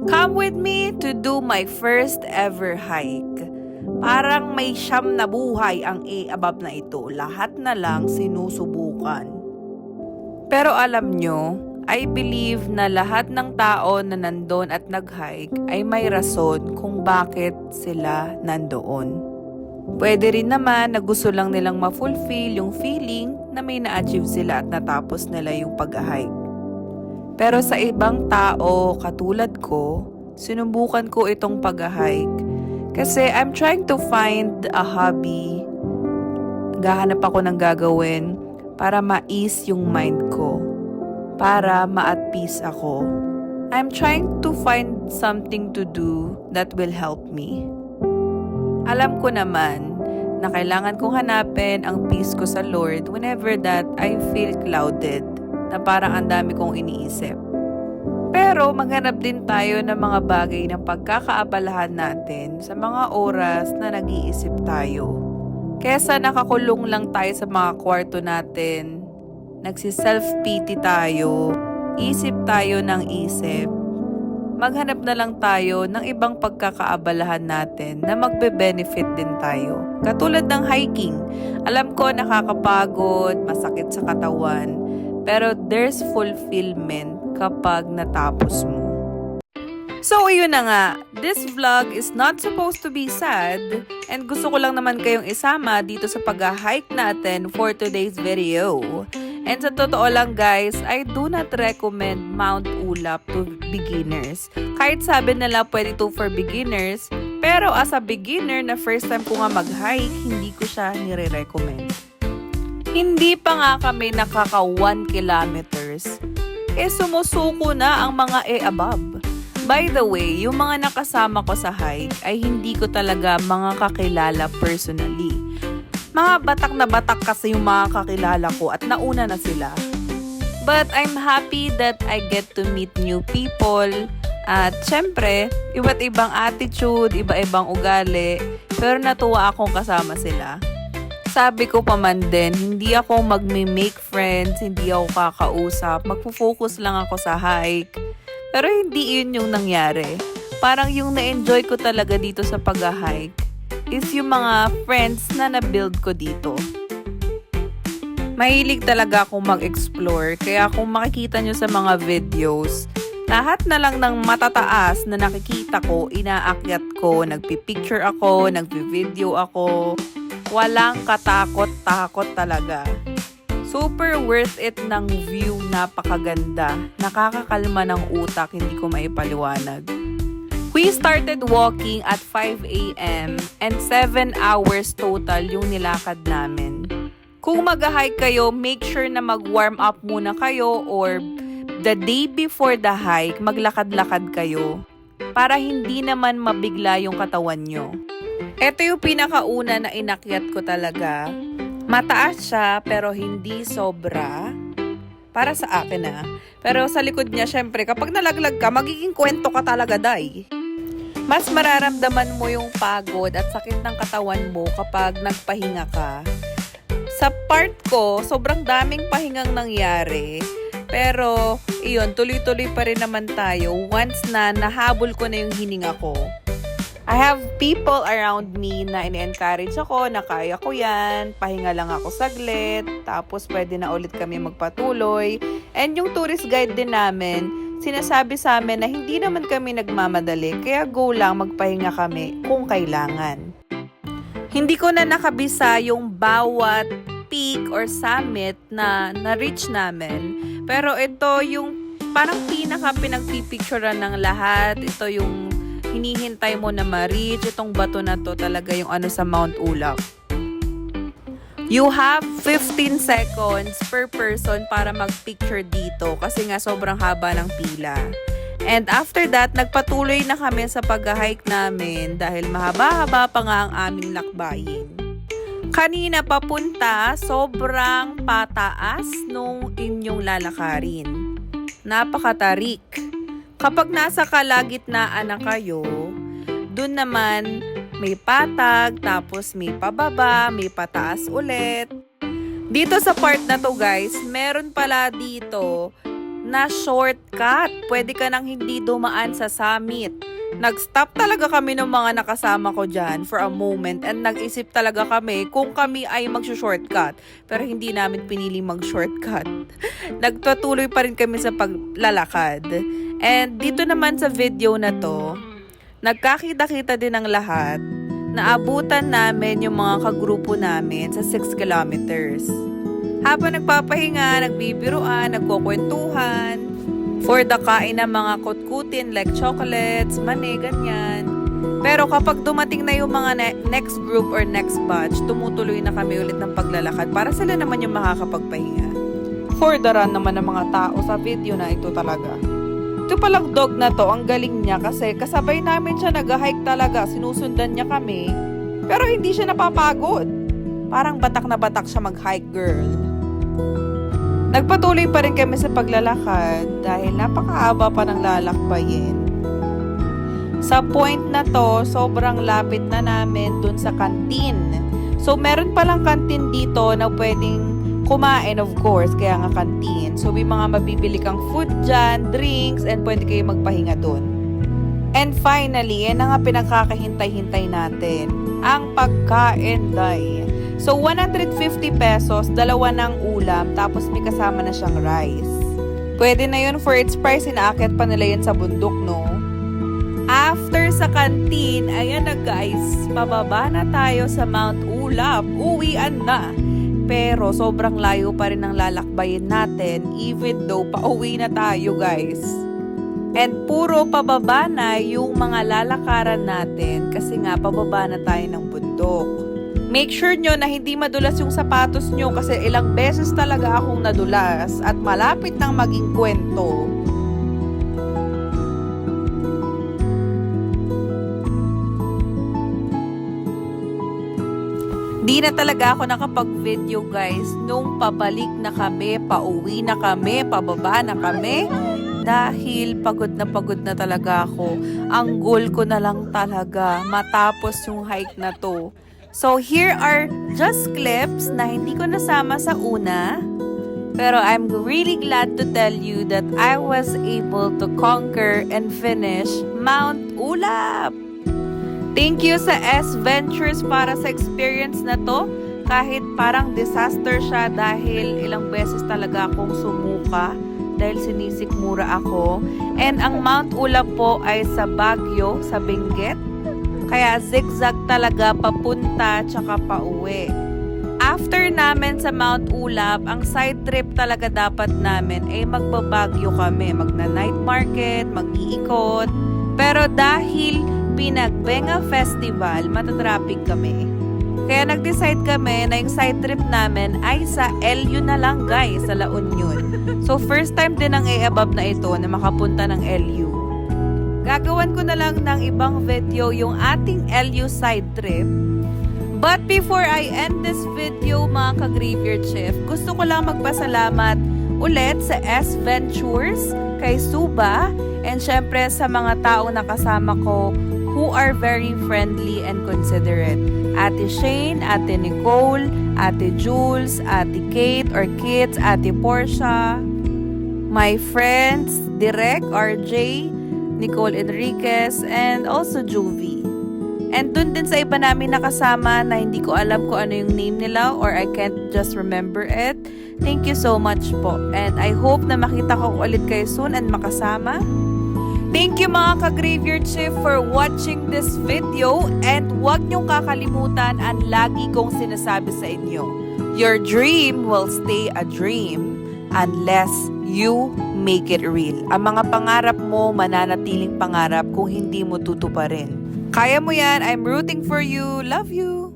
Come with me to do my first ever hike. Parang may siyam na buhay ang above na ito. Lahat na lang sinusubukan. Pero alam nyo, I believe na lahat ng tao na nandun at nag-hike ay may rason kung bakit sila nandoon. Pwede rin naman na gusto lang nilang ma-fulfill yung feeling na may na-achieve sila at natapos nila yung pag-hike. Pero sa ibang tao katulad ko, sinubukan ko itong pag-hike kasi I'm trying to find a hobby. Gahanap ako ng gagawin para ma-ease yung mind ko, para ma-at peace ako. I'm trying to find something to do that will help me. Alam ko naman na kailangan kong hanapin ang peace ko sa Lord whenever that I feel clouded, na parang ang dami kong iniisip. Pero maghanap din tayo ng mga bagay ng pagkakaabalahan natin sa mga oras na nag-iisip tayo. Kesa nakakulong lang tayo sa mga kwarto natin, nagsi-self-pity tayo, isip tayo ng isip, maghanap na lang tayo ng ibang pagkakaabalahan natin na magbe-benefit din tayo. Katulad ng hiking. Alam ko nakakapagod, masakit sa katawan, pero there's fulfillment kapag natapos mo. So, ayun na nga. This vlog is not supposed to be sad and gusto ko lang naman kayong isama dito sa pag-hike natin for today's video. And sa totoo lang guys, I do not recommend Mount Ulap to beginners. Kahit sabi nila pwede to for beginners, pero as a beginner na first time ko nga mag-hike, hindi ko siya nire-recommend. Hindi pa nga kami nakaka 1 kilometers, sumusuko na ang mga above. By the way, yung mga nakasama ko sa hike ay hindi ko talaga mga kakilala personally. Mga batak na batak kasi yung mga kakilala ko at nauna na sila. But I'm happy that I get to meet new people. At syempre, iba't ibang attitude, iba-ibang ugali. Pero natuwa akong kasama sila. Sabi ko pa man din, hindi ako magme-make friends, hindi ako kakausap. Magpo-focus lang ako sa hike. Pero hindi yun yung nangyari. Parang yung na-enjoy ko talaga dito sa pag-hike is yung mga friends na na-build ko dito. Mahilig talaga akong mag-explore, kaya kung makikita nyo sa mga videos, lahat na lang ng matataas na nakikita ko, inaakyat ko, nagpipicture ako, nagpi-video ako. Walang katakot-takot talaga. Super worth it ng view, napakaganda. Nakakakalma ng utak, hindi ko maipaliwanag. We started walking at 5 a.m. and 7 hours total yung nilakad namin. Kung mag-hike kayo, make sure na mag-warm up muna kayo or the day before the hike, maglakad-lakad kayo para hindi naman mabigla yung katawan nyo. Ito yung pinakauna na inakyat ko talaga. Mataas siya pero hindi sobra. Para sa akin Pero sa likod niya, syempre, kapag nalaglag ka, magiging kwento ka talaga, day. Mas mararamdaman mo yung pagod at sakit ng katawan mo kapag nagpahinga ka. Sa part ko, sobrang daming pahingang nangyari. Pero, iyon, tuloy-tuloy pa rin naman tayo once na nahabol ko na yung hininga ko. I have people around me na ini-encourage ako na kaya ko yan, pahinga lang ako saglit, tapos pwede na ulit kami magpatuloy. And yung tourist guide din namin, sinasabi sa amin na hindi naman kami nagmamadali, kaya go lang, magpahinga kami kung kailangan. Hindi ko na nakabisa yung bawat peak or summit na na-reach namin. Pero ito yung parang pinaka-pinagpipicturean ng lahat. Ito yung hinihintay mo na ma-reach. Itong bato na to talaga yung sa Mount Ulap. You have 15 seconds per person para mag-picture dito kasi nga sobrang haba ng pila. And after that, nagpatuloy na kami sa pag-hike namin dahil mahaba-haba pa nga ang aming lakbayin. Kanina papunta, sobrang pataas nung inyong lalakarin. Napakatarik. Kapag nasa kalagitnaan na kayo, dun naman may patag, tapos may pababa, may pataas ulit. Dito sa part na to guys, meron pala dito na shortcut. Pwede ka nang hindi dumaan sa summit. Nag-stop talaga kami ng mga nakasama ko dyan for a moment and nag-isip talaga kami kung kami ay mag-shortcut. Pero hindi namin pinili mag-shortcut. Nagpatuloy pa rin kami sa paglalakad. And dito naman sa video na to, nagkakita-kita din ang lahat. Naabutan namin yung mga kagrupo namin sa 6 kilometers. Habang nagpapahinga, nagbibiruan, nagkukwentuhan, for the kain ng mga kutkutin like chocolates, mani, ganyan. Pero kapag dumating na yung mga next group or next batch, tumutuloy na kami ulit ng paglalakad para sila naman yung makakapagpahinga. For the run naman ng mga tao sa video na ito talaga. Ito palang dog na to, ang galing niya kasi kasabay namin siya nag-hike talaga, sinusundan niya kami. Pero hindi siya napapagod. Parang batak na batak siya mag-hike, girl. Nagpatuloy pa rin kami sa paglalakad dahil napakaaba pa ng lalakbayin. Sa point na to, sobrang lapit na namin dun sa kantin. So, meron palang kantin dito na pwedeng kumain, of course, kaya nga kantin. So, may mga mabibili kang food dyan, drinks, and pwede kayo magpahinga dun. And finally, yan na nga pinagkakahintay-hintay natin. Ang pagkain, day. So, 150 pesos, dalawa ng ulam, tapos may kasama na siyang rice. Pwede na yun for its price, inaakit pa nila yan sa bundok, no? After sa kantin, ayan na guys, pababa na tayo sa Mount Ulap. Uwian na. Pero sobrang layo pa rin ang lalakbayin natin, even though pauwi na tayo, guys. And puro pababa na yung mga lalakaran natin kasi nga pababa na tayo ng bundok. Make sure nyo na hindi madulas yung sapatos nyo kasi ilang beses talaga akong nadulas at malapit nang maging kwento. Di na talaga ako nakapag-video guys nung pabalik na kami, pauwi na kami, pababa na kami. Dahil pagod na talaga ako. Ang goal ko na lang talaga matapos yung hike na to. So, here are just clips na hindi ko nasama sa una. Pero I'm really glad to tell you that I was able to conquer and finish Mount Ulap. Thank you sa S Ventures para sa experience na to. Kahit parang disaster siya dahil ilang beses talaga akong sumuka dahil sinisikmura ako. And ang Mount Ulap po ay sa Baguio, sa Benguet. Kaya zigzag talaga papunta tsaka pauwi. After namin sa Mount Ulap, ang side trip talaga dapat namin ay magbabagyo kami. Magna-night market, mag-iikot. Pero dahil Pinagbenga Festival, matatraffic kami. Kaya nag-decide kami na yung side trip namin ay sa LU na lang guys, sa La Union. So first time din ng A-Above na ito na makapunta ng LU. Gagawan ko na lang ng ibang video yung ating LU side trip. But before I end this video mga ka-Graveyard Shift, gusto ko lang magpasalamat ulit sa S Ventures, kay Suba, and syempre sa mga taong nakasama ko who are very friendly and considerate. Ate Shane, Ate Nicole, Ate Jules, Ate Kate or Kids, Ate Portia, my friends, Direk, RJ, Nicole Enriquez, and also Juvie. And dun din sa iba namin nakasama na hindi ko alam kung ano yung name nila or I can't just remember it. Thank you so much po. And I hope na makita ko ulit kayo soon and makasama. Thank you mga ka-Graveyard Shift for watching this video and huwag niyong kakalimutan ang lagi kong sinasabi sa inyo. Your dream will stay a dream unless you make it real. Ang mga pangarap mo mananatiling pangarap kung hindi mo tutuparin. Kaya mo yan. I'm rooting for you. Love you.